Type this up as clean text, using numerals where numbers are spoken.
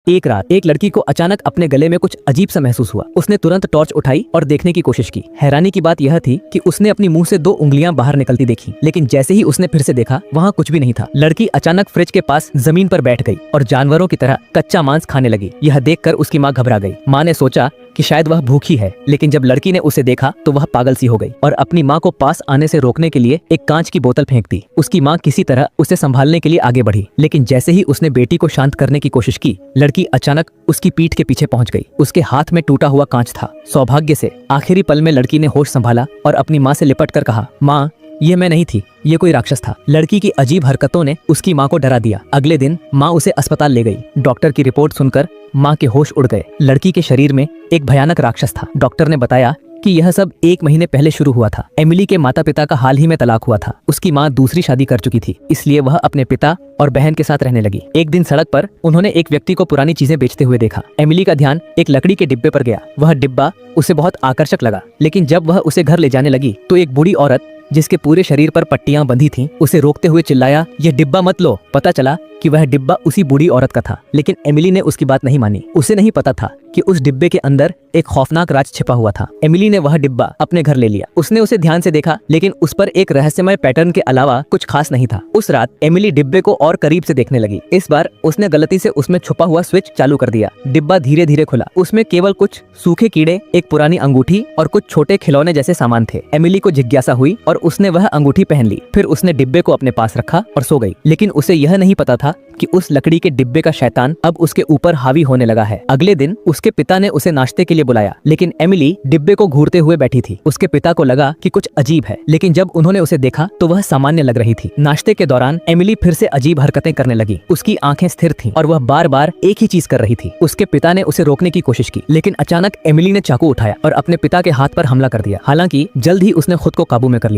एक रात एक लड़की को अचानक अपने गले में कुछ अजीब सा महसूस हुआ। उसने तुरंत टॉर्च उठाई और देखने की कोशिश की। हैरानी की बात यह थी कि उसने अपनी मुंह से 2 उंगलियां बाहर निकलती देखी, लेकिन जैसे ही उसने फिर से देखा वहाँ कुछ भी नहीं था। लड़की अचानक फ्रिज के पास जमीन पर बैठ गई और जानवरों की तरह कच्चा मांस खाने लगी। यह देखकर उसकी माँ घबरा गई। माँ ने सोचा कि शायद वह भूखी है, लेकिन जब लड़की ने उसे देखा तो वह पागल सी हो गई और अपनी माँ को पास आने से रोकने के लिए एक कांच की बोतल फेंक दी। उसकी माँ किसी तरह उसे संभालने के लिए आगे बढ़ी, लेकिन जैसे ही उसने बेटी को शांत करने की कोशिश की, लड़की अचानक उसकी पीठ के पीछे पहुंच गई। उसके हाथ में टूटा हुआ कांच था। सौभाग्य से आखिरी पल में लड़की ने होश संभाला और अपनी माँ से लिपट कर कहा, माँ, ये मैं नहीं थी, ये कोई राक्षस था। लड़की की अजीब हरकतों ने उसकी माँ को डरा दिया। अगले दिन माँ उसे अस्पताल ले गई। डॉक्टर की रिपोर्ट सुनकर माँ के होश उड़ गए। लड़की के शरीर में एक भयानक राक्षस था। डॉक्टर ने बताया कि यह सब 1 महीने पहले शुरू हुआ था। एमिली के माता पिता का हाल ही में तलाक हुआ था। उसकी माँ दूसरी शादी कर चुकी थी, इसलिए वह अपने पिता और बहन के साथ रहने लगी। एक दिन सड़क पर उन्होंने एक व्यक्ति को पुरानी चीजें बेचते हुए देखा। एमिली का ध्यान एक लकड़ी के डिब्बे पर गया। वह डिब्बा उसे बहुत आकर्षक लगा, लेकिन जब वह उसे घर ले जाने लगी तो एक बूढ़ी औरत जिसके पूरे शरीर पर पट्टियां बंधी थीं, उसे रोकते हुए चिल्लाया, यह डिब्बा मत लो। पता चला कि वह डिब्बा उसी बूढ़ी औरत का था, लेकिन एमिली ने उसकी बात नहीं मानी। उसे नहीं पता था कि उस डिब्बे के अंदर एक खौफनाक राज छिपा हुआ था। एमिली ने वह डिब्बा अपने घर ले लिया। उसने उसे ध्यान से देखा, लेकिन उस पर एक रहस्यमय पैटर्न के अलावा कुछ खास नहीं था। उस रात एमिली डिब्बे को और करीब से देखने लगी। इस बार उसने गलती से उसमें छुपा हुआ स्विच चालू कर दिया। डिब्बा धीरे धीरे खुला। उसमें केवल कुछ सूखे कीड़े, एक पुरानी अंगूठी और कुछ छोटे खिलौने जैसे सामान थे। एमिली को जिज्ञासा हुई और उसने वह अंगूठी पहन ली। फिर उसने डिब्बे को अपने पास रखा और सो गई। लेकिन उसे यह नहीं पता था कि उस लकड़ी के डिब्बे का शैतान अब उसके ऊपर हावी होने लगा है। अगले दिन उसके पिता ने उसे नाश्ते के लिए बुलाया, लेकिन एमिली डिब्बे को घूरते हुए बैठी थी। उसके पिता को लगा कि कुछ अजीब है, लेकिन जब उन्होंने उसे देखा तो वह सामान्य लग रही थी। नाश्ते के दौरान एमिली फिर से अजीब हरकतें करने लगी। उसकी आंखें स्थिर थीं और वह बार बार एक ही चीज कर रही थी। उसके पिता ने उसे रोकने की कोशिश की, लेकिन अचानक एमिली ने चाकू उठाया और अपने पिता के हाथ पर हमला कर दिया। हालांकि जल्द ही उसने खुद को काबू में कर लिया।